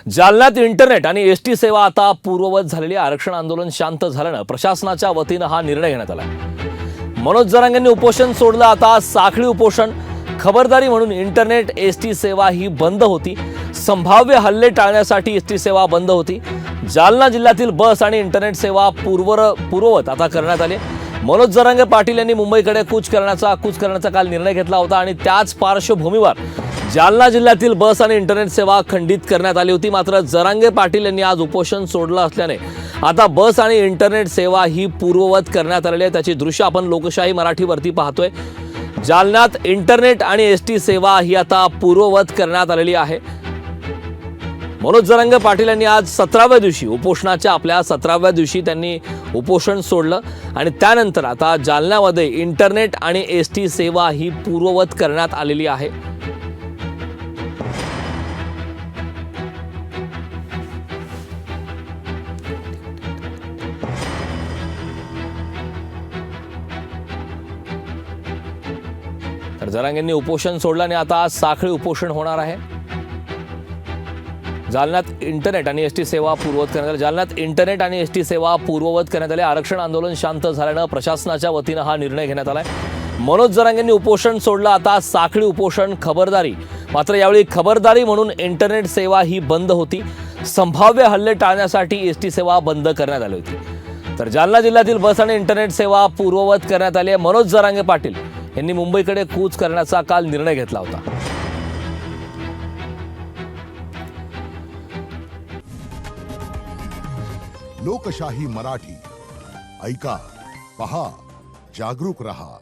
जालन्यात इंटरनेट आणि एसटी सेवा आता पूर्ववत झालेली. आरक्षण आंदोलन शांत झाल्यानं प्रशासनाच्या वतीनं हा निर्णय घेण्यात आला. मनोज जरांगेंनी उपोषण सोडलं. आता साखळी उपोषण. खबरदारी म्हणून इंटरनेट एसटी सेवा ही बंद होती. संभाव्य हल्ले टाळण्यासाठी एसटी सेवा बंद होती. जालना जिल्ह्यातील बस आणि इंटरनेट सेवा पूर्ववत आता करण्यात आली. मनोज जरांगे पाटील यांनी मुंबईकडे कूच करण्याचा काल निर्णय घेतला होता आणि त्याच पार्श्वभूमीवर जालना जिल्ह्यातील बस आणि इंटरनेट सेवा खंडित करण्यात आली होती. मात्र जरांगे पाटील यांनी आज उपोषण सोडलं असल्याने आता बस आणि इंटरनेट सेवा ही पूर्ववत करण्यात आलेली आहे. त्याची दृश्य आपण लोकशाही मराठीवरती पाहतोय. जालन्यात इंटरनेट आणि एसटी सेवा ही आता पूर्ववत करण्यात आलेली आहे. मनोज जरांगे पाटील यांनी आज 17व्या दिवशी उपोषणाच्या आपल्या 17व्या दिवशी त्यांनी उपोषण सोडलं आणि त्यानंतर आता जालन्यामध्ये इंटरनेट आणि एसटी सेवा ही पूर्ववत करण्यात आलेली आहे. तर जरांगेंनी उपोषण सोडलं आणि आता आज साखळी उपोषण होणार आहे. जालन्यात इंटरनेट आणि एसटी सेवा पूर्ववत करण्यात आली. जालन्यात इंटरनेट आणि एसटी सेवा पूर्ववत करण्यात आली. आरक्षण आंदोलन शांत झाल्यानं प्रशासनाच्या वतीनं हा निर्णय घेण्यात आलाय. मनोज जरांगेंनी उपोषण सोडलं. आता साखळी उपोषण. खबरदारी. मात्र यावेळी खबरदारी म्हणून इंटरनेट सेवा ही बंद होती. संभाव्य हल्ले टाळण्यासाठी एसटी सेवा बंद करण्यात आली होती. तर जालना जिल्ह्यातील बस आणि इंटरनेट सेवा पूर्ववत करण्यात आली आहे. मनोज जरांगे पाटील यांनी मुंबईकडे कूच करण्याचा काल निर्णय घेतला होता. लोकशाही मराठी ऐका, पहा, जागरूक रहा.